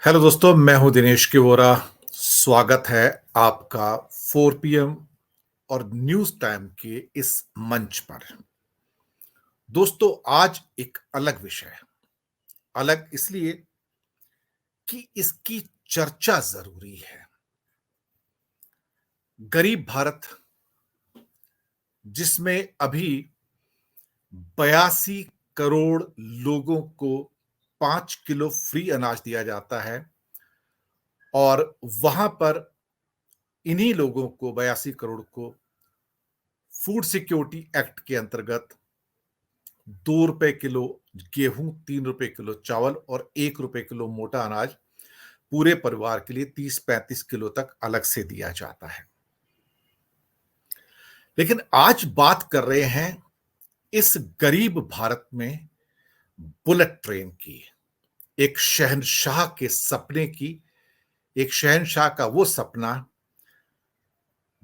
Hello दोस्तों, मैं हूं दिनेश के वोरा। स्वागत है आपका 4 पीएम और न्यूज टाइम के इस मंच पर। दोस्तों, आज एक अलग विषय है। अलग इसलिए कि इसकी चर्चा जरूरी है। गरीब भारत, जिसमें अभी 82 करोड़ लोगों को 5 किलो फ्री अनाज दिया जाता है, और वहां पर इन्हीं लोगों को 82 करोड़ को फूड सिक्योरिटी एक्ट के अंतर्गत 2 रुपए किलो गेहूं, 3 रुपए किलो चावल और 1 रुपए किलो मोटा अनाज पूरे परिवार के लिए 30-35 किलो तक अलग से दिया जाता है। लेकिन आज बात कर रहे हैं इस गरीब भारत में बुलेट ट्रेन की, एक शहंशाह के सपने की, एक शहंशाह का वो सपना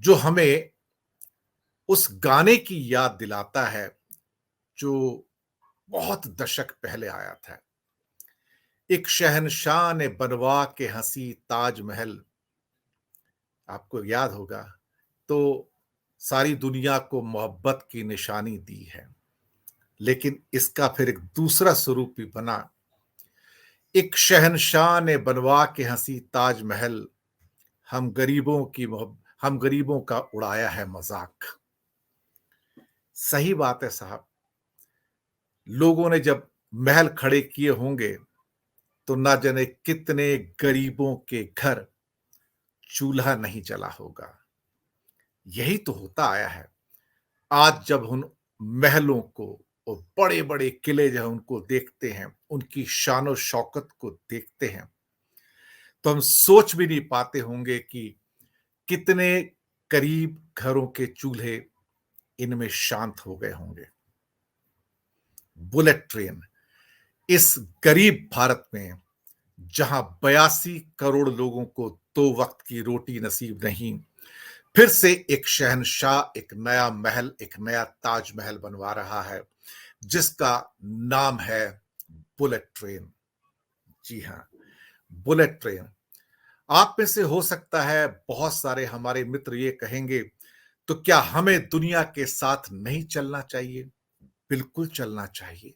जो हमें उस गाने की याद दिलाता है जो बहुत दशक पहले आया था। एक शहंशाह ने बनवा के हंसी ताजमहल, आपको याद होगा, तो सारी दुनिया को मोहब्बत की निशानी दी है। लेकिन इसका फिर एक दूसरा स्वरूप भी बना। एक शहंशाह ने बनवा के हंसी ताजमहल, हम गरीबों का उड़ाया है मजाक। सही बात है साहब। लोगों ने जब महल खड़े किए होंगे तो ना जाने कितने गरीबों के घर चूल्हा नहीं जला होगा। यही तो होता आया है। आज जब उन महलों को और बड़े बड़े किले जो है उनको देखते हैं, उनकी शान और शौकत को देखते हैं, तो हम सोच भी नहीं पाते होंगे कि कितने करीब घरों के चूल्हे इनमें शांत हो गए होंगे। बुलेट ट्रेन इस गरीब भारत में, जहां 82 करोड़ लोगों को 2 वक्त की रोटी नसीब नहीं, फिर से एक शहंशाह, एक नया महल, एक नया ताजमहल बनवा रहा है, जिसका नाम है बुलेट ट्रेन। जी हां, बुलेट ट्रेन। आप में से हो सकता है बहुत सारे हमारे मित्र ये कहेंगे, तो क्या हमें दुनिया के साथ नहीं चलना चाहिए? बिल्कुल चलना चाहिए।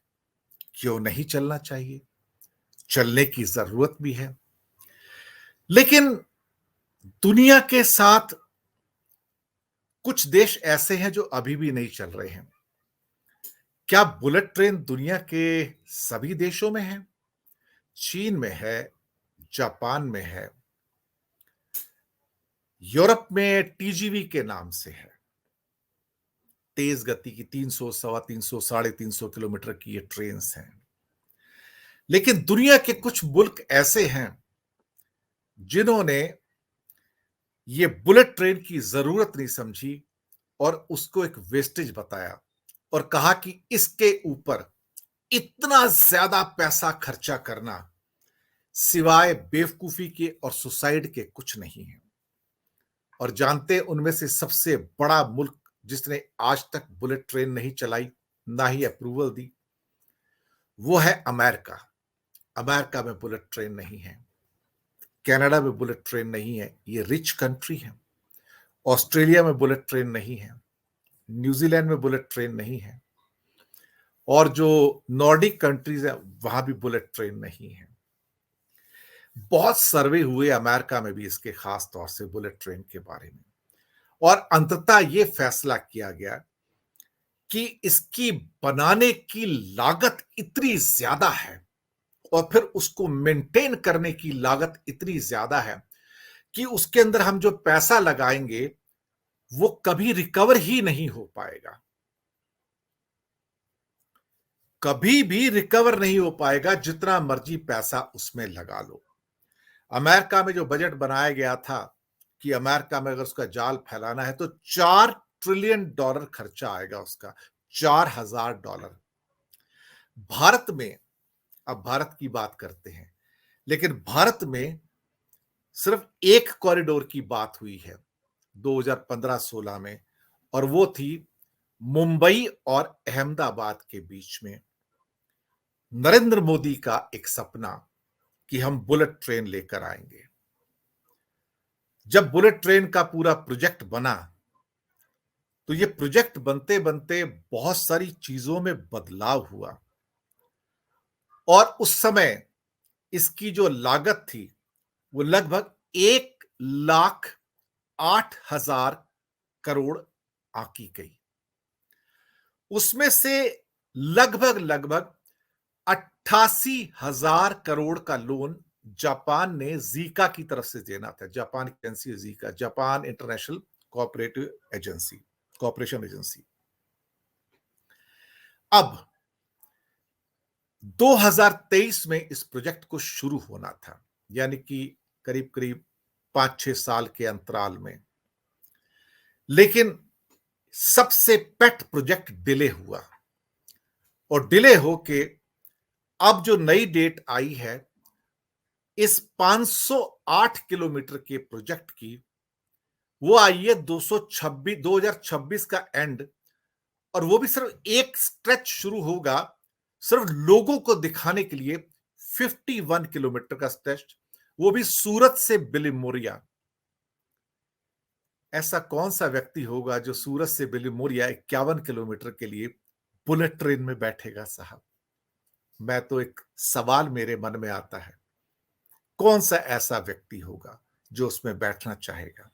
क्यों नहीं चलना चाहिए? चलने की जरूरत भी है। लेकिन दुनिया के साथ कुछ देश ऐसे हैं जो अभी भी नहीं चल रहे हैं। क्या बुलेट ट्रेन दुनिया के सभी देशों में है? चीन में है, जापान में है, यूरोप में टीजीवी के नाम से है। तेज गति की 300, सवा 300, 350 किलोमीटर की ये ट्रेन हैं। लेकिन दुनिया के कुछ मुल्क ऐसे हैं जिन्होंने ये बुलेट ट्रेन की जरूरत नहीं समझी और उसको एक वेस्टेज बताया और कहा कि इसके ऊपर इतना ज्यादा पैसा खर्चा करना सिवाय बेवकूफी के और सुसाइड के कुछ नहीं है। और जानते उनमें से सबसे बड़ा मुल्क जिसने आज तक बुलेट ट्रेन नहीं चलाई, ना ही अप्रूवल दी, वो है अमेरिका। अमेरिका में बुलेट ट्रेन नहीं है। कनाडा में बुलेट ट्रेन नहीं है, ये रिच कंट्री है। ऑस्ट्रेलिया में बुलेट ट्रेन नहीं है। न्यूजीलैंड में बुलेट ट्रेन नहीं है। और जो नॉर्डिक कंट्रीज है वहां भी बुलेट ट्रेन नहीं है। बहुत सर्वे हुए अमेरिका में भी इसके खास तौर से बुलेट ट्रेन के बारे में, और अंततः यह फैसला किया गया कि इसकी बनाने की लागत इतनी ज्यादा है और फिर उसको मेंटेन करने की लागत इतनी ज्यादा है कि उसके अंदर हम जो पैसा लगाएंगे वो कभी रिकवर ही नहीं हो पाएगा। कभी भी रिकवर नहीं हो पाएगा, जितना मर्जी पैसा उसमें लगा लो। अमेरिका में जो बजट बनाया गया था कि अमेरिका में अगर उसका जाल फैलाना है तो $4 ट्रिलियन खर्चा आएगा उसका, $4,000। भारत में, अब भारत की बात करते हैं, लेकिन भारत में सिर्फ एक कॉरिडोर की बात हुई है 2015-16 में, और वो थी मुंबई और अहमदाबाद के बीच में। नरेंद्र मोदी का एक सपना कि हम बुलेट ट्रेन लेकर आएंगे। जब बुलेट ट्रेन का पूरा प्रोजेक्ट बना तो ये प्रोजेक्ट बनते बनते बहुत सारी चीजों में बदलाव हुआ और उस समय इसकी जो लागत थी वो लगभग 1,08,000 करोड़ आंकी गई। उसमें से लगभग लगभग 88,000 करोड़ का लोन जापान ने जीका की तरफ से देना था। जापान की agency JICA, Japan International Cooperation Agency. अब 2023 में इस प्रोजेक्ट को शुरू होना था, यानी कि करीब करीब 5-6 साल के अंतराल में, लेकिन सबसे पेट प्रोजेक्ट डिले हुआ और डिले होके अब जो नई डेट आई है इस 508 किलोमीटर के प्रोजेक्ट की, वो आई है 2026 का एंड, और वो भी सिर्फ एक स्ट्रेच शुरू होगा सिर्फ लोगों को दिखाने के लिए 51 किलोमीटर का स्ट्रेच, वो भी सूरत से बिलिमोरिया। ऐसा कौन सा व्यक्ति होगा जो सूरत से बिलिमोरिया 51 किलोमीटर के लिए बुलेट ट्रेन में बैठेगा साहब? मैं तो एक सवाल मेरे मन में आता है, कौन सा ऐसा व्यक्ति होगा जो उसमें बैठना चाहेगा?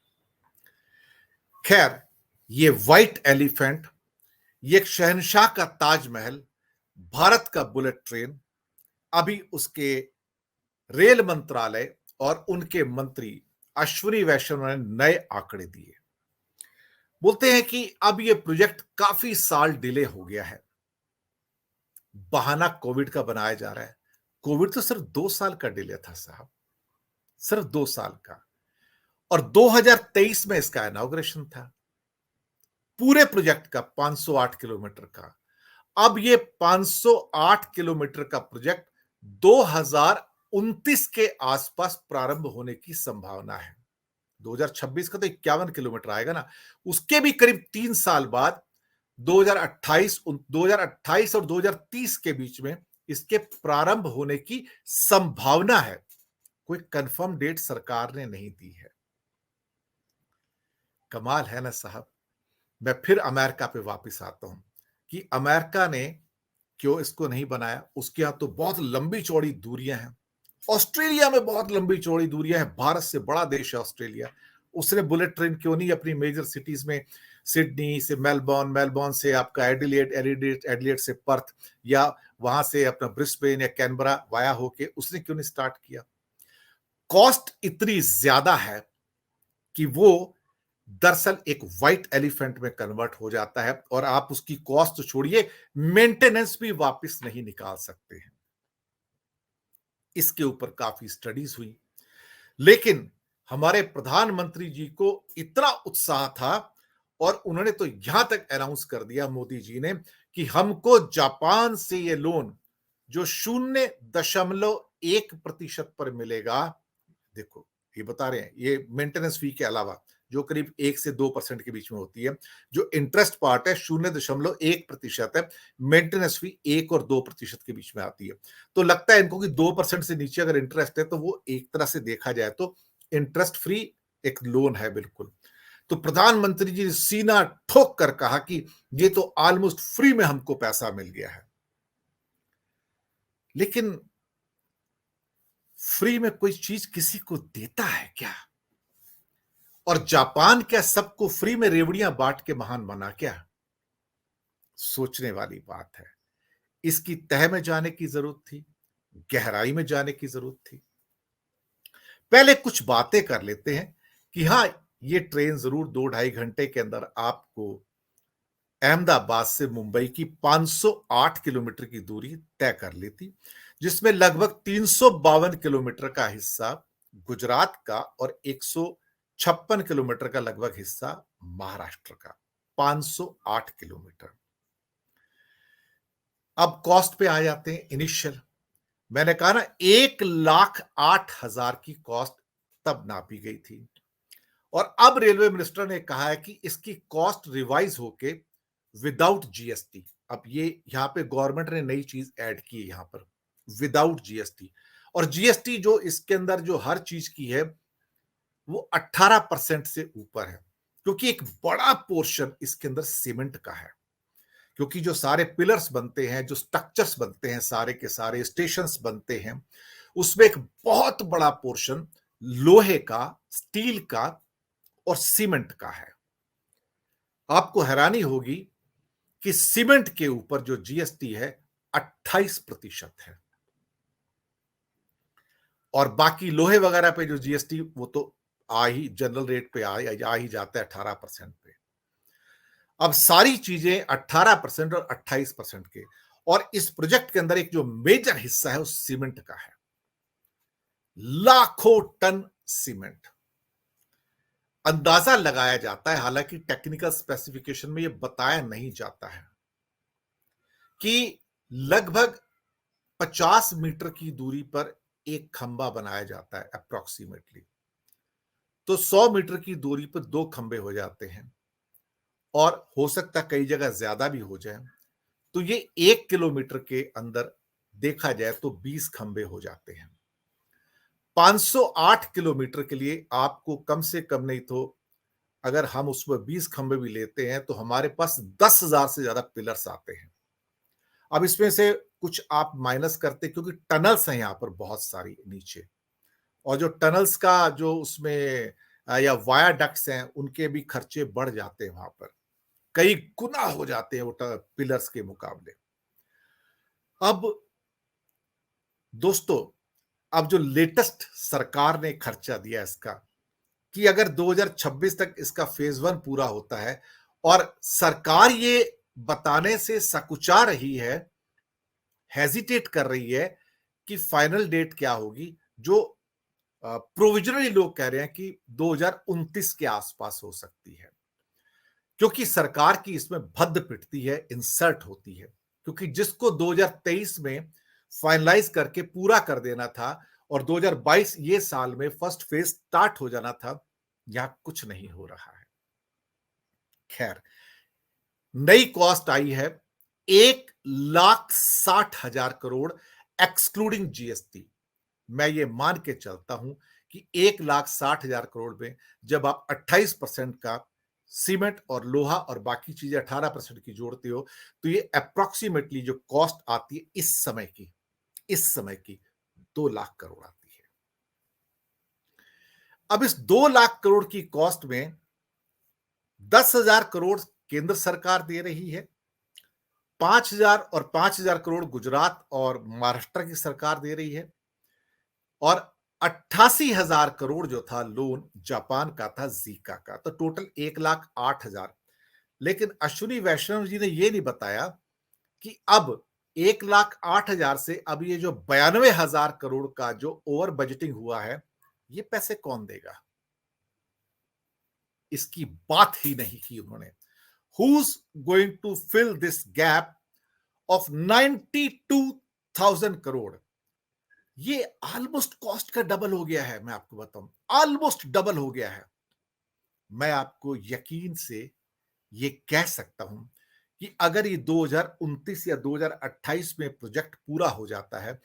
खैर, ये व्हाइट एलिफेंट, ये एक शहंशाह का ताजमहल, भारत का बुलेट ट्रेन, अभी उसके रेल मंत्रालय और उनके मंत्री अश्विनी वैष्णव ने नए आंकड़े दिए। बोलते हैं कि अब यह प्रोजेक्ट काफी साल डिले हो गया है। बहाना कोविड का बनाया जा रहा है। कोविड तो सिर्फ 2 साल का डिले था साहब, सिर्फ 2 साल का, और 2023 में इसका इनॉग्रेशन था पूरे प्रोजेक्ट का 508 किलोमीटर का। अब ये 508 किलोमीटर का प्रोजेक्ट 2029 के आसपास प्रारंभ होने की संभावना है। 2026 का तो 51 किलोमीटर आएगा ना, उसके भी करीब 3 साल बाद 2028 और 2030 के बीच में इसके प्रारंभ होने की संभावना है। कोई कंफर्म डेट सरकार ने नहीं दी है। कमाल है ना साहब। मैं फिर अमेरिका पे वापस आता हूं कि अमेरिका ने क्यों इसको नहीं बनाया। उसके यहां तो बहुत लंबी चौड़ी दूरियां हैं, ऑस्ट्रेलिया में बहुत लंबी चौड़ी दूरियां हैं, भारत से बड़ा देश है ऑस्ट्रेलिया। उसने बुलेट ट्रेन क्यों नहीं अपनी मेजर सिटीज में, सिडनी से मेलबर्न, मेलबर्न से आपका एडिलेड, एडिलेड से पर्थ, या वहां से अपना ब्रिस्बेन या कैनबरा वाया होके उसने क्यों नहीं स्टार्ट किया? कॉस्ट इतनी ज्यादा है कि वो दरअसल एक व्हाइट एलिफेंट में कन्वर्ट हो जाता है और आप उसकी कॉस्ट तो छोड़िए, मेंटेनेंस भी वापस नहीं निकाल सकते हैं। इसके ऊपर काफी स्टडीज हुई, लेकिन हमारे प्रधानमंत्री जी को इतना उत्साह था और उन्होंने तो यहां तक अनाउंस कर दिया मोदी जी ने कि हमको जापान से ये लोन जो 0.1% पर मिलेगा। देखो, ये बता रहे हैं ये मेंटेनेंस फी के अलावा जो करीब 1 से 2% के बीच में होती है, जो इंटरेस्ट पार्ट है 0.1% है, मेंटेनेंस फी 1 और 2% के बीच में आती है। तो लगता है इनको कि 2% से नीचे अगर इंटरेस्ट है तो वो एक तरह से देखा जाए तो इंटरेस्ट फ्री एक लोन है बिल्कुल। तो प्रधानमंत्री जी ने सीना ठोक कर कहा कि ये तो ऑलमोस्ट फ्री में हमको पैसा मिल गया है। लेकिन फ्री में कोई चीज किसी को देता है क्या? और जापान क्या सबको फ्री में रेवड़ियां बांट के महान बना क्या? सोचने वाली बात है। इसकी तह में जाने की जरूरत थी, गहराई में जाने की जरूरत थी। पहले कुछ बातें कर लेते हैं कि हां, ये ट्रेन जरूर 2-2.5 घंटे के अंदर आपको अहमदाबाद से मुंबई की 508 किलोमीटर की दूरी तय कर लेती, जिसमें लगभग 352 किलोमीटर का हिस्सा गुजरात का और 156 किलोमीटर का लगभग हिस्सा महाराष्ट्र का। 508 किलोमीटर। अब कॉस्ट पे आ जाते हैं। इनिशियल मैंने कहा ना 1,08,000 की कॉस्ट तब नापी गई थी, और अब रेलवे मिनिस्टर ने कहा है कि इसकी कॉस्ट रिवाइज होके विदाउट जीएसटी, अब ये यहां पे गवर्नमेंट ने नई चीज ऐड की है यहां पर, विदाउट जीएसटी, और जीएसटी जो इसके अंदर जो हर चीज की है वो 18% से ऊपर है, क्योंकि एक बड़ा पोर्शन इसके अंदर सीमेंट का है। क्योंकि जो सारे पिलर्स बनते हैं, जो स्ट्रक्चर्स बनते हैं, सारे के सारे स्टेशंस बनते हैं, उसमें एक बहुत बड़ा पोर्शन लोहे का, स्टील का और सीमेंट का है। आपको हैरानी होगी कि सीमेंट के ऊपर जो जीएसटी है 28% है, और बाकी लोहे वगैरह पे जो जीएसटी वो तो जनरल रेट पे आ ही जाता है 18% पे। अब सारी चीजें 18% और 28% के, और इस प्रोजेक्ट के अंदर एक जो मेजर हिस्सा है वो सीमेंट का है। लाखों टन सीमेंट अंदाजा लगाया जाता है, हालांकि टेक्निकल स्पेसिफिकेशन में यह बताया नहीं जाता है कि लगभग 50 मीटर की दूरी पर एक खंबा बनाया जाता है अप्रोक्सीमेटली, तो 100 मीटर की दूरी पर 2 खंबे हो जाते हैं, और हो सकता कई जगह ज्यादा भी हो जाए, तो ये 1 किलोमीटर के अंदर देखा जाए तो 20 खंबे हो जाते हैं। 508 किलोमीटर के लिए आपको कम से कम नहीं तो अगर हम उसमें 20 खंबे भी लेते हैं तो हमारे पास 10,000 से ज्यादा पिलर्स आते हैं। अब इसमें से कुछ आप माइनस करते, क्योंकि टनल्स हैं यहां पर बहुत सारी नीचे, और जो टनल्स का जो उसमें या वायाडक्ट्स हैं उनके भी खर्चे बढ़ जाते हैं, वहां पर कई गुना हो जाते हैं वो पिलर्स के मुकाबले। अब दोस्तों, अब जो लेटेस्ट सरकार ने खर्चा दिया इसका, कि अगर 2026 तक इसका फेज 1 पूरा होता है, और सरकार ये बताने से सकुचा रही है, हेजिटेट कर रही है कि फाइनल डेट क्या होगी, जो प्रोविजनली लोग कह रहे हैं कि 2029 के आसपास हो सकती है, क्योंकि सरकार की इसमें भद्द पिटती है, इंसर्ट होती है, क्योंकि जिसको 2023 में फाइनलाइज करके पूरा कर देना था और 2022 ये साल में फर्स्ट फेज स्टार्ट हो जाना था, यहां कुछ नहीं हो रहा है। खैर, नई कॉस्ट आई है 1,60,000 करोड़ एक्सक्लूडिंग जीएसटी। मैं ये मान के चलता हूं कि 1,60,000 करोड़ में जब आप 28% का सीमेंट और लोहा और बाकी चीजें 18% की जोड़ते हो, तो ये अप्रोक्सीमेटली जो कॉस्ट आती है इस समय की 2 लाख करोड़ आती है। अब इस 2 लाख करोड़ की कॉस्ट में 10,000 करोड़ केंद्र सरकार दे रही है, 5,000 और 5,000 करोड़ गुजरात और महाराष्ट्र की सरकार दे रही है, और 88,000 करोड़ जो था लोन जापान का था, जीका का, तो टोटल 1,08,000। लेकिन अश्विनी वैष्णव जी ने यह नहीं बताया कि अब 1,08,000 से अब ये जो 92,000 करोड़ का जो ओवर बजटिंग हुआ है, ये पैसे कौन देगा, इसकी बात ही नहीं की उन्होंने। Who's going to fill this gap of 92,000 crore? ये ऑलमोस्ट कॉस्ट का डबल हो गया है, मैं आपको बताऊं, ऑलमोस्ट डबल हो गया है। मैं आपको यकीन से ये कह सकता हूं कि अगर ये 2029 या 2028 में प्रोजेक्ट पूरा हो जाता है,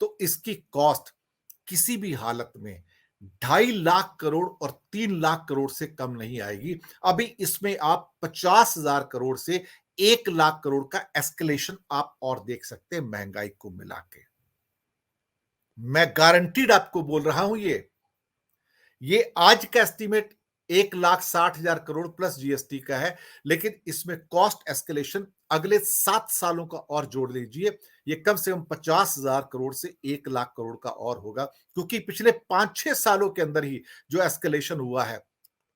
तो इसकी कॉस्ट किसी भी हालत में 2.5 लाख करोड़ और 3 लाख करोड़ से कम नहीं आएगी। अभी इसमें आप 50,000 करोड़ से 1 लाख करोड़ का एस्केलेशन आप और देख सकते हैं, महंगाई को मिला के। मैं गारंटीड आपको बोल रहा हूं, ये आज का एस्टीमेट 1,60,000 करोड़ प्लस जीएसटी का है, लेकिन इसमें कॉस्ट एस्केलेशन अगले 7 सालों का और जोड़ लीजिए, ये कम से कम 50,000 करोड़ से 1 लाख करोड़ का और होगा, क्योंकि पिछले 5-6 सालों के अंदर ही जो एस्केलेशन हुआ है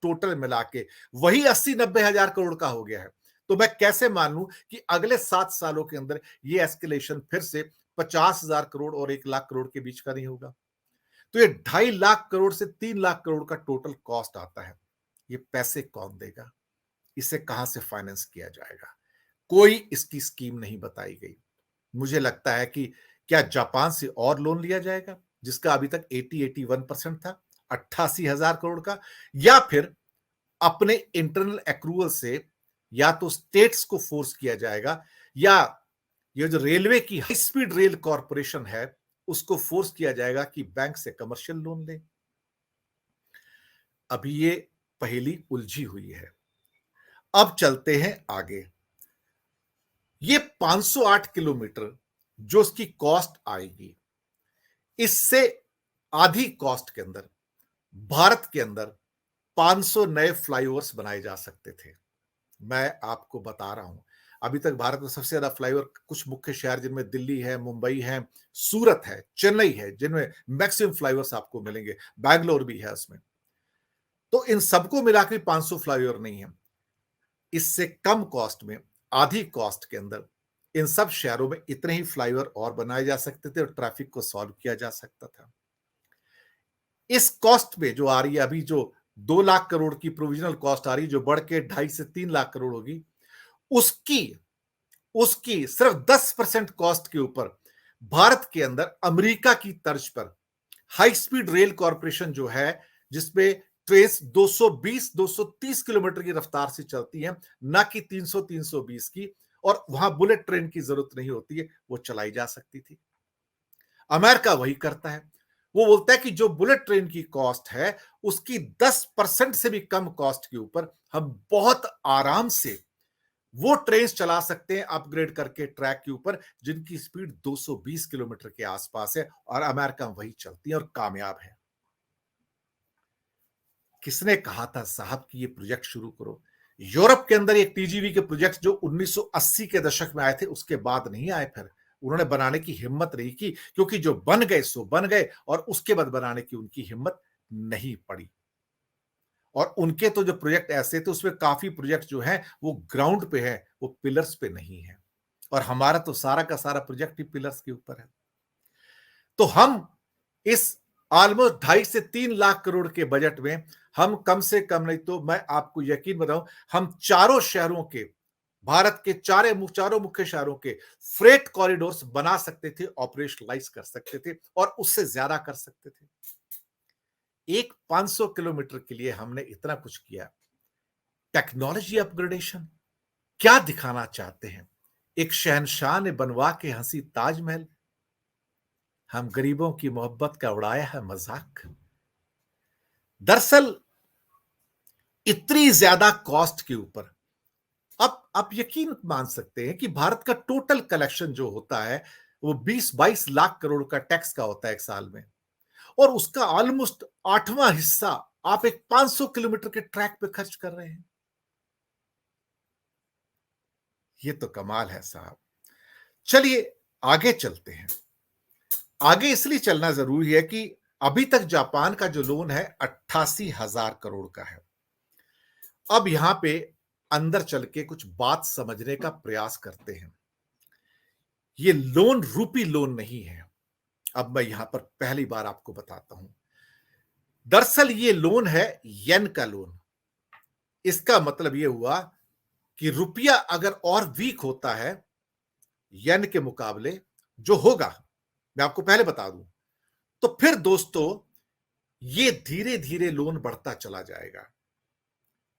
टोटल मिला के वही 80-90,000 करोड़ का हो गया है। तो मैं कैसे मानूं कि अगले 7 सालों के अंदर ये एस्केलेशन फिर से 50,000 करोड़ और 1 लाख करोड़ के बीच का नहीं होगा। तो ये 2.5 लाख करोड़ से 3 लाख करोड़ का टोटल कॉस्ट आता है। ये पैसे कौन देगा, इसे कहां से फाइनेंस किया जाएगा, कोई इसकी स्कीम नहीं बताई गई। मुझे लगता है कि क्या जापान से और लोन लिया जाएगा जिसका अभी तक 80-81% था, 88,000 करोड़ का, या फिर अपने इंटरनल एक्रूवल से या तो स्टेट्स को फोर्स किया जाएगा, या ये जो रेलवे की हाई स्पीड रेल कॉरपोरेशन है उसको फोर्स किया जाएगा कि बैंक से कमर्शियल लोन ले। अभी ये पहेली उलझी हुई है। अब चलते हैं आगे। ये 508 किलोमीटर जो उसकी कॉस्ट आएगी, इससे आधी कॉस्ट के अंदर भारत के अंदर 500 नए फ्लाईओवर्स बनाए जा सकते थे। मैं आपको बता रहा हूं, अभी तक भारत में सबसे ज्यादा फ्लाईओवर कुछ मुख्य शहर जिनमें दिल्ली है, मुंबई है, सूरत है, चेन्नई है, जिनमें मैक्सिमम फ्लाईओवर्स आपको मिलेंगे, बैंगलोर भी है उसमें। तो इन सबको मिलाकर 500 फ्लाईओवर नहीं है। इससे कम कॉस्ट में, आधी कॉस्ट के अंदर इन सब शहरों में इतने ही फ्लाईओवर और बनाए जा सकते थे और ट्रैफिक को सॉल्व किया जा सकता था। इस कॉस्ट में जो आ रही है अभी, जो 2 लाख करोड़ की प्रोविजनल कॉस्ट आ रही है, जो बढ़ के 2.5 से 3 लाख करोड़ होगी, उसकी उसकी सिर्फ 10% कॉस्ट के ऊपर भारत के अंदर अमेरिका की तर्ज पर हाई स्पीड रेल कॉर्पोरेशन जो है, जिसमें ट्रेन 220-230 किलोमीटर की रफ्तार से चलती है, ना कि 300-320 की, और वहां बुलेट ट्रेन की जरूरत नहीं होती है, वो चलाई जा सकती थी। अमेरिका वही करता है। वो बोलता है कि जो बुलेट ट्रेन की कॉस्ट है, उसकी 10% से भी कम कॉस्ट के ऊपर हम बहुत आराम से वो ट्रेन चला सकते हैं अपग्रेड करके ट्रैक के ऊपर, जिनकी स्पीड 220 किलोमीटर के आसपास है, और अमेरिका वही चलती है और कामयाब है। किसने कहा था साहब कि ये प्रोजेक्ट शुरू करो? यूरोप के अंदर एक टीजीवी के प्रोजेक्ट जो 1980 के दशक में आए थे, उसके बाद नहीं आए। फिर उन्होंने बनाने की हिम्मत नहीं की, क्योंकि जो बन गए सो बन गए, और उसके बाद बनाने की उनकी हिम्मत नहीं पड़ी। और उनके तो जो प्रोजेक्ट ऐसे थे, उसमें काफी प्रोजेक्ट जो है वो ग्राउंड पे है, वो पिलर्स पे नहीं है। और हमारा तो सारा का सारा प्रोजेक्ट ही पिलर्स के ऊपर है। तो हम इस ऑलमोस्ट 2.5 से 3 लाख करोड़ के बजट में हम कम से कम नहीं तो मैं आपको यकीन बताऊं, हम चारों शहरों के, भारत के चारों मुख्य शहरों के फ्रेट कॉरिडोर्स बना सकते थे, ऑपरेशनलाइज कर सकते थे, और उससे ज्यादा कर सकते थे। एक 500 किलोमीटर के लिए हमने इतना कुछ किया। टेक्नोलॉजी अपग्रेडेशन क्या दिखाना चाहते हैं? एक शहंशाह ने बनवा के हंसी ताजमहल, हम गरीबों की मोहब्बत का उड़ाया है मजाक। दरअसल इतनी ज्यादा कॉस्ट के ऊपर अब आप यकीन मान सकते हैं कि भारत का टोटल कलेक्शन जो होता है, वो 20-22 लाख करोड़ का टैक्स का होता है एक साल में, और उसका ऑलमोस्ट 8वां हिस्सा आप एक 500 किलोमीटर के ट्रैक पे खर्च कर रहे हैं। ये तो कमाल है साहब। चलिए आगे चलते हैं। आगे इसलिए चलना जरूरी है कि अभी तक जापान का जो लोन है 88,000 करोड़ का है। अब यहां पे अंदर चल के कुछ बात समझने का प्रयास करते हैं। ये लोन रूपी लोन नहीं है। अब मैं यहां पर पहली बार आपको बताता हूं। दरअसल ये लोन है येन का लोन। इसका मतलब यह हुआ कि रुपया अगर और वीक होता है येन के मुकाबले, जो होगा, मैं आपको पहले बता दूं, तो फिर दोस्तों ये धीरे धीरे लोन बढ़ता चला जाएगा।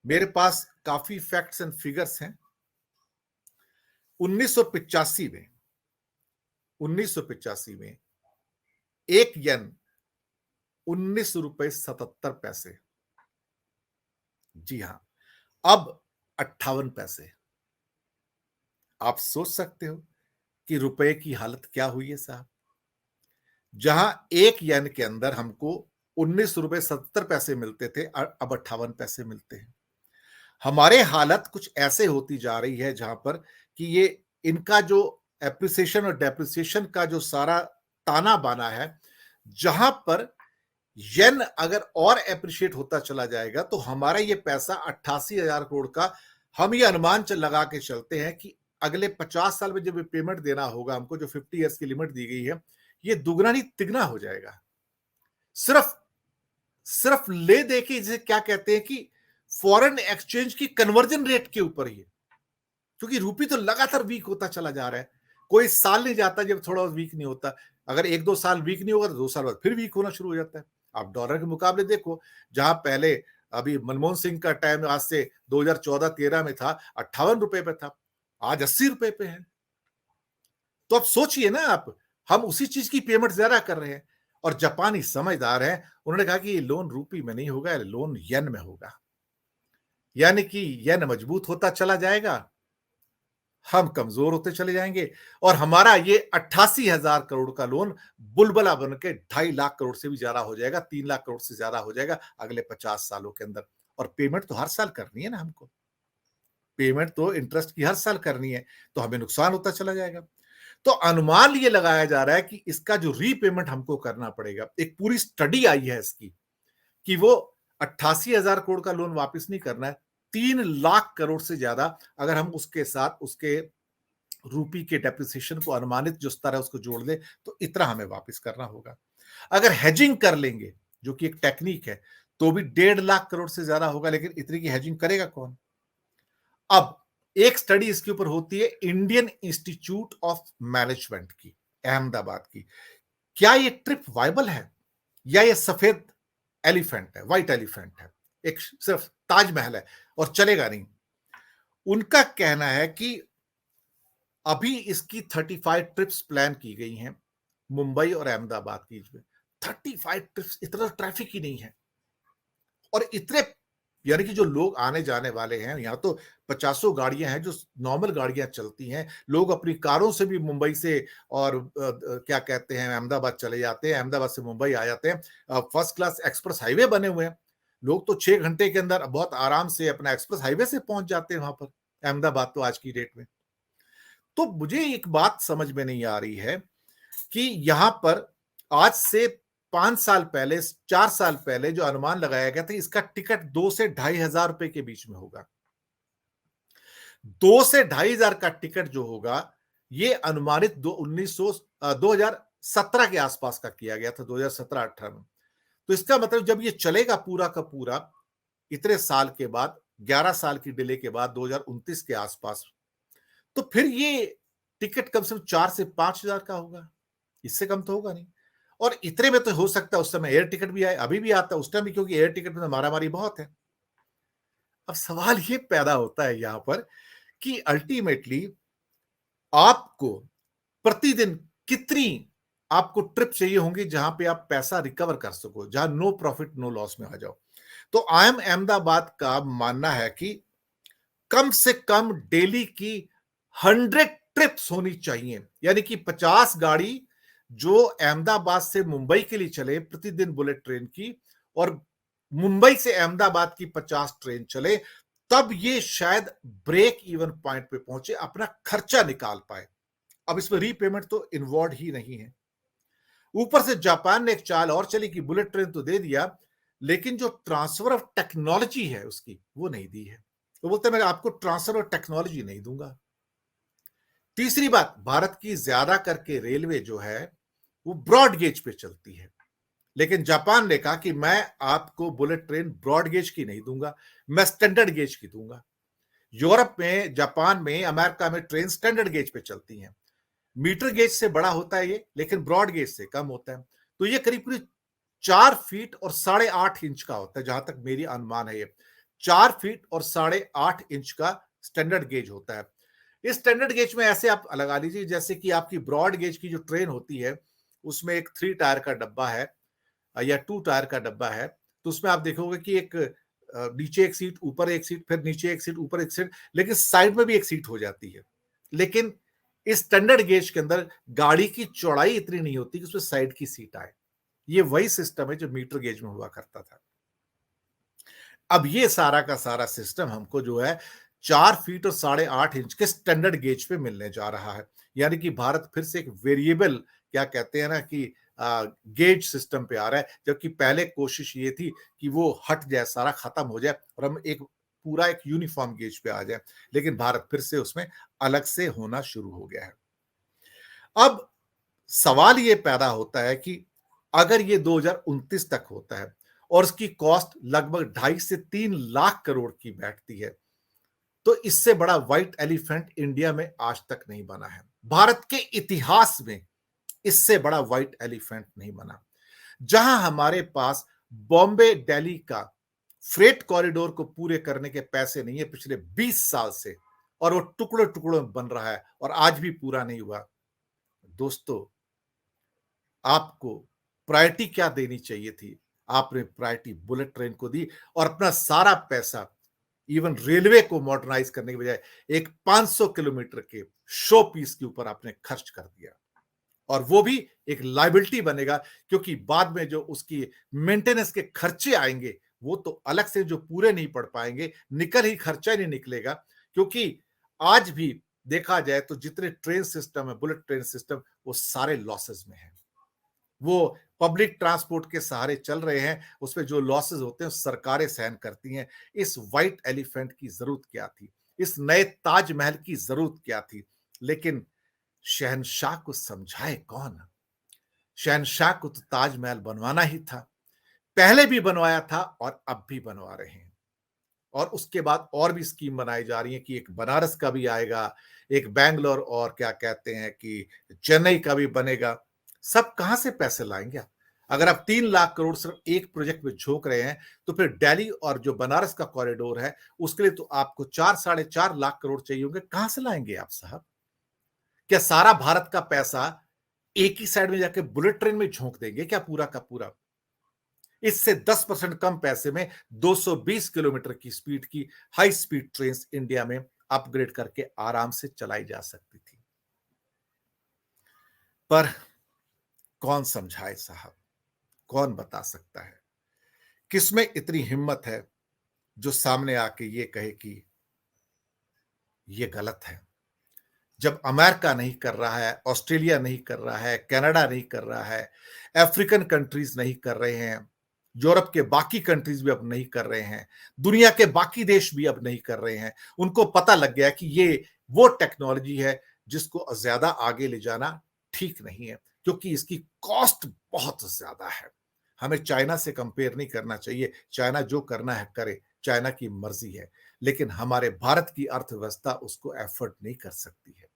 मेरे पास काफी फैक्ट्स एंड फिगर्स हैं। 1985 में 1985 में एक येन 19 रुपए 77 पैसे। जी हां, अब 58 पैसे। आप सोच सकते हो कि रुपए की हालत क्या हुई है साहब। जहां एक येन के अंदर हमको 19 रुपए 70 पैसे मिलते थे, अब 58 पैसे मिलते हैं। हमारे हालत कुछ ऐसे होती जा रही है जहां पर कि ये इनका जो एप्रिसिएशन और डेप्रिसिएशन का जो सारा ताना बाना है, जहां पर येन अगर और एप्रिशिएट होता चला जाएगा, तो हमारा ये पैसा 88,000 करोड़ का, हम ये अनुमान लगा के चलते हैं कि अगले 50 साल में जब पेमेंट देना होगा हमको, जो 50 ईयर्स की लिमिट दी गई है, ये दुगना नहीं तिगना हो जाएगा। सिर्फ सिर्फ ले दे के, जिसे क्या कहते हैं कि फॉरेन एक्सचेंज की कन्वर्जन रेट के ऊपर ही है। क्योंकि रूपी तो लगातार वीक होता चला जा रहा है। कोई साल नहीं जाता जब थोड़ा वीक नहीं होता। अगर 1-2 साल वीक नहीं होगा तो 2 साल बाद फिर वीक होना शुरू हो जाता है। आप डॉलर के मुकाबले देखो, जहां पहले अभी मनमोहन सिंह का टाइम आज से 2014-13 में था, 58 रुपए पे था, आज 80 रुपए पे है। तो आप सोचिए ना आप, हम उसी चीज की पेमेंट ज्यादा कर रहे हैं। और जापानी समझदार है, उन्होंने कहा कि ये लोन रूपी में नहीं होगा, लोन येन में होगा, यानी कि येन मजबूत होता चला जाएगा, हम कमजोर होते चले जाएंगे, और हमारा ये 88,000 करोड़ का लोन बुलबुला बन के 2.5 लाख करोड़ से भी ज्यादा हो जाएगा, 3 लाख करोड़ से ज्यादा हो जाएगा अगले 50 सालों के अंदर। और पेमेंट तो हर साल करनी है ना हमको, पेमेंट तो इंटरेस्ट की हर साल करनी है, तो हमें नुकसान होता चला जाएगा। तो अनुमान ये लगाया जा रहा है कि इसका जो रीपेमेंट हमको करना पड़ेगा, एक पूरी स्टडी आई है इसकी, कि वो 88,000 करोड़ का लोन वापस नहीं करना है, 3 लाख करोड़ से ज्यादा अगर हम उसके साथ उसके रूपी के डेप्रिसिएशन को अनुमानित जो स्तर है उसको जोड़ दे, तो इतना हमें वापस करना होगा। अगर हेजिंग कर लेंगे, जो कि एक टेक्निक है, तो भी 1.5 लाख करोड़ से ज्यादा होगा, लेकिन इतनी की हेजिंग करेगा कौन? अब एक स्टडी इसके ऊपर होती है इंडियन इंस्टीट्यूट ऑफ मैनेजमेंट की, अहमदाबाद की। क्या ये ट्रिप वाइबल है, या ये सफेद एलिफेंट है, व्हाइट एलिफेंट है, एक सिर्फ ताजमहल है और चलेगा नहीं? उनका कहना है कि अभी इसकी 35 ट्रिप्स प्लान की गई हैं मुंबई और अहमदाबाद के बीच में। 35 ट्रिप्स, इतना ट्रैफिक ही नहीं है, और इतने, यानी कि जो लोग आने जाने वाले हैं, यहाँ तो 50 गाड़ियां हैं जो नॉर्मल गाड़ियां चलती हैं, लोग अपनी कारों से भी मुंबई से और क्या कहते हैं अहमदाबाद चले जाते हैं, अहमदाबाद से मुंबई आ जाते हैं। फर्स्ट क्लास एक्सप्रेस हाईवे बने हुए हैं, लोग तो 6 घंटे के अंदर बहुत आराम से अपना एक्सप्रेस हाईवे से पहुंच जाते हैं वहां पर, अहमदाबाद तो आज की डेट में। तो मुझे एक बात समझ में नहीं आ रही है कि यहां पर आज से 5 साल पहले, 4 साल पहले जो अनुमान लगाया गया था, इसका टिकट 2 से 2,500 रुपए के बीच में होगा। 2 से 2,500 का टिकट जो होगा, ये अनुमानित 2017 के आसपास का किया गया था, 2017-18 में। तो इसका मतलब जब ये चलेगा पूरा का पूरा, इतने साल के बाद, 11 साल की डिले के बाद, 2029 के आसपास, तो फिर ये टिकट कम से कम 4 से 5 हजार का होगा, इससे कम तो होगा नहीं। और इतने में तो हो सकता है उस समय एयर टिकट भी आए, अभी भी आता है उस टाइम भी, क्योंकि एयर टिकट में तो मारामारी बहुत है। अब सवाल ये पैदा होता है यहां पर कि अल्टीमेटली आपको प्रतिदिन कितनी आपको ट्रिप चाहिए होंगी जहां पे आप पैसा रिकवर कर सको, जहां नो प्रॉफिट नो लॉस में आ जाओ। तो आईएम अहमदाबाद का मानना है कि कम से कम डेली की 100 ट्रिप्स होनी चाहिए, यानी कि 50 गाड़ी जो अहमदाबाद से मुंबई के लिए चले प्रतिदिन बुलेट ट्रेन की, और मुंबई से अहमदाबाद की 50 ट्रेन चले, तब ये शायद ब्रेक इवन पॉइंट पे पहुंचे, अपना खर्चा निकाल पाए। अब इसमें रीपेमेंट तो इन्वॉल्व ही नहीं है। ऊपर से जापान ने एक चाल और चली कि बुलेट ट्रेन तो दे दिया, लेकिन जो ट्रांसफर ऑफ टेक्नोलॉजी है उसकी, वो नहीं दी है। तो बोलते मैं आपको ट्रांसफर ऑफ टेक्नोलॉजी नहीं दूंगा। तीसरी बात, भारत की ज्यादा करके रेलवे जो है वो ब्रॉड गेज पे चलती है, लेकिन जापान ने कहा कि मैं आपको बुलेट ट्रेन ब्रॉड गेज की नहीं दूंगा, मैं स्टैंडर्ड गेज की दूंगा। यूरोप में, जापान में, अमेरिका में ट्रेन स्टैंडर्ड गेज पे चलती हैं। मीटर गेज से बड़ा होता है ये, लेकिन ब्रॉड गेज से कम होता है। तो ये करीब करीब 4 फीट और 8.5 इंच का होता है, जहां तक मेरी अनुमान है। ये 4 फीट और 8.5 इंच का स्टैंडर्ड गेज होता है। इस स्टैंडर्ड गेज में ऐसे आप लगा लीजिए जैसे कि आपकी ब्रॉड गेज की जो ट्रेन होती है, उसमें एक 3 टायर का डब्बा है या 2 टायर का डब्बा है। तो उसमें आप देखोगे कि एक नीचे एक सीट, ऊपर एक सीट, फिर नीचे एक सीट, ऊपर एक सीट, लेकिन साइड में भी एक सीट हो जाती है। लेकिन इस स्टैंडर्ड गेज के अंदर गाड़ी की चौड़ाई इतनी नहीं होती कि उसमें साइड की सीट आए। ये वही सिस्टम है जो मीटर गेज में हुआ करता था। अब ये सारा का सारा सिस्टम हमको जो है 4 फीट और 8.5 इंच के स्टैंडर्ड गेज पे मिलने जा रहा है। यानी कि भारत फिर से एक वेरिएबल, क्या कहते हैं ना कि गेज सिस्टम पे आ रहा है, जबकि पहले कोशिश ये थी कि वो हट जाए, सारा खत्म हो जाए और हम एक पूरा एक यूनिफॉर्म गेज पे आ जाए। लेकिन भारत फिर से उसमें अलग से होना शुरू हो गया है। अब सवाल ये पैदा होता है कि अगर ये 2029 तक होता है और उसकी कॉस्ट लगभग 2.5 से 3 लाख करोड़ की बैठती है, तो इससे बड़ा व्हाइट एलिफेंट इंडिया में आज तक नहीं बना है। भारत के इतिहास में इससे बड़ा व्हाइट एलिफेंट नहीं बना। जहां हमारे पास बॉम्बे दिल्ली का फ्रेट कॉरिडोर को पूरे करने के पैसे नहीं है पिछले 20 साल से, और वो टुकड़ों टुकड़ों में बन रहा है और आज भी पूरा नहीं हुआ। दोस्तों, आपको प्रायोरिटी क्या देनी चाहिए थी? आपने प्रायोरिटी बुलेट ट्रेन को दी और अपना सारा पैसा इवन रेलवे को मॉडर्नाइज करने के बजाय एक 500 किलोमीटर के शो पीस के ऊपर आपने खर्च कर दिया। और वो भी एक लायबिलिटी बनेगा, क्योंकि बाद में जो उसकी मेंटेनेंस के खर्चे आएंगे वो तो अलग से जो पूरे नहीं पड़ पाएंगे, निकल ही खर्चा ही नहीं निकलेगा। क्योंकि आज भी देखा जाए तो जितने ट्रेन सिस्टम है, बुलेट ट्रेन सिस्टम, वो सारे लॉसेस में है। वो पब्लिक ट्रांसपोर्ट के सहारे चल रहे हैं, उसमें जो लॉसेस होते हैं सरकारें सहन करती हैं। इस व्हाइट एलिफेंट की जरूरत क्या थी? इस नए ताजमहल की जरूरत क्या थी? लेकिन शहंशाह को समझाए कौन? शहंशाह को तो ताजमहल बनवाना ही था, पहले भी बनवाया था और अब भी बनवा रहे हैं। और उसके बाद और भी स्कीम बनाई जा रही है कि एक बनारस का भी आएगा, एक बैंगलोर और क्या कहते हैं कि चेन्नई का भी बनेगा। सब कहां से पैसे लाएंगे आप? अगर आप 3 लाख करोड़ सिर्फ एक प्रोजेक्ट में झोंक रहे हैं, तो फिर दिल्ली और जो बनारस का कॉरिडोर है उसके लिए तो आपको 4 साढ़े 4 लाख करोड़ चाहिए होंगे। कहां से लाएंगे आप साहब? क्या सारा भारत का पैसा एक ही साइड में जाके बुलेट ट्रेन में झोंक देंगे क्या पूरा का पूरा? इससे 10% कम पैसे में 220 किलोमीटर की स्पीड की हाई स्पीड ट्रेन इंडिया में अपग्रेड करके आराम से चलाई जा सकती थी। पर कौन समझाए साहब? कौन बता सकता है? किसमें इतनी हिम्मत है जो सामने आके ये कहे कि ये गलत है? जब अमेरिका नहीं कर रहा है, ऑस्ट्रेलिया नहीं कर रहा है, कनाडा नहीं कर रहा है, अफ्रीकन कंट्रीज नहीं कर रहे हैं, यूरोप के बाकी कंट्रीज भी अब नहीं कर रहे हैं, दुनिया के बाकी देश भी अब नहीं कर रहे हैं। उनको पता लग गया कि ये वो टेक्नोलॉजी है जिसको ज्यादा आगे ले जाना ठीक नहीं है, क्योंकि इसकी कॉस्ट बहुत ज्यादा है। हमें चाइना से कंपेयर नहीं करना चाहिए, चाइना जो करना है करे, चाइना की मर्जी है, लेकिन हमारे भारत की अर्थव्यवस्था उसको एफर्ट नहीं कर सकती है।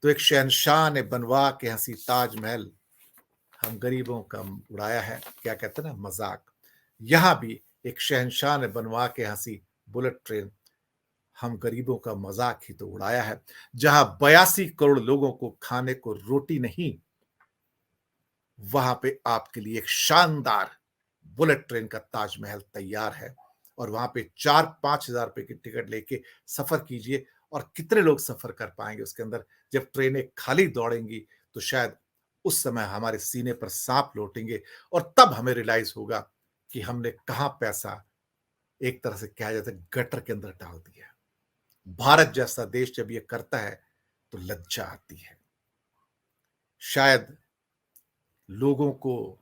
तो एक शहंशाह ने बनवा के हंसी ताजमहल हम गरीबों का उड़ाया है, क्या कहते हैं ना, मजाक। यहां भी एक शहंशाह ने बनवा के हंसी बुलेट ट्रेन हम गरीबों का मजाक ही तो उड़ाया है। जहां 82 करोड़ लोगों को खाने को रोटी नहीं, वहां पे आपके लिए एक शानदार बुलेट ट्रेन का ताजमहल तैयार है। और वहां पे 4-5 हजार रुपए की टिकट लेके सफर कीजिए, और कितने लोग सफर कर पाएंगे उसके अंदर? जब ट्रेनें खाली दौड़ेंगी तो शायद उस समय हमारे सीने पर सांप लौटेंगे, और तब हमें रियलाइज होगा कि हमने कहां पैसा, एक तरह से कहा जाता है, गटर के अंदर डाल दिया। भारत जैसा देश जब ये करता है तो लज्जा आती है। शायद लोगों को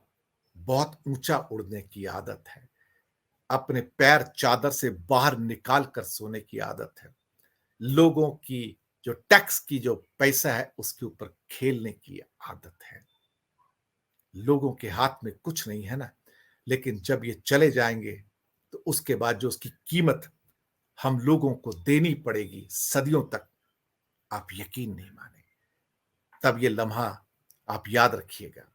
बहुत ऊंचा उड़ने की आदत है, अपने पैर चादर से बाहर निकाल कर सोने की आदत है, लोगों की जो टैक्स की जो पैसा है उसके ऊपर खेलने की आदत है। लोगों के हाथ में कुछ नहीं है ना, लेकिन जब ये चले जाएंगे तो उसके बाद जो उसकी कीमत हम लोगों को देनी पड़ेगी सदियों तक, आप यकीन नहीं माने। तब ये लम्हा आप याद रखिएगा।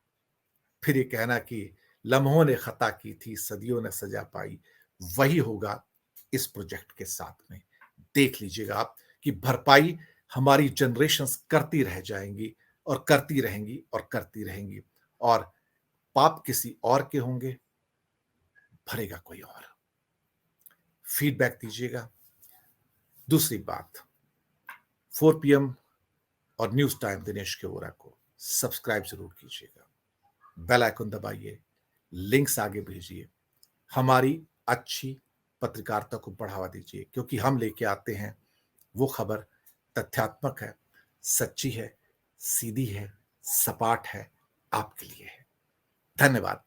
फिर ये कहना कि लम्हों ने खता की थी, सदियों ने सजा पाई, वही होगा इस प्रोजेक्ट के साथ में। देख लीजिएगा आप कि भरपाई हमारी जनरेशंस करती रह जाएंगी और करती रहेंगी और करती रहेंगी, और पाप किसी और के होंगे, भरेगा कोई और। फीडबैक दीजिएगा। दूसरी बात, 4 PM और न्यूज टाइम दिनेश के वोरा को सब्सक्राइब जरूर कीजिएगा, बेल आइकन दबाइए, लिंक्स आगे भेजिए, हमारी अच्छी पत्रकारिता को बढ़ावा दीजिए, क्योंकि हम लेके आते हैं वो खबर तथ्यात्मक है, सच्ची है, सीधी है, सपाट है, आपके लिए है। धन्यवाद।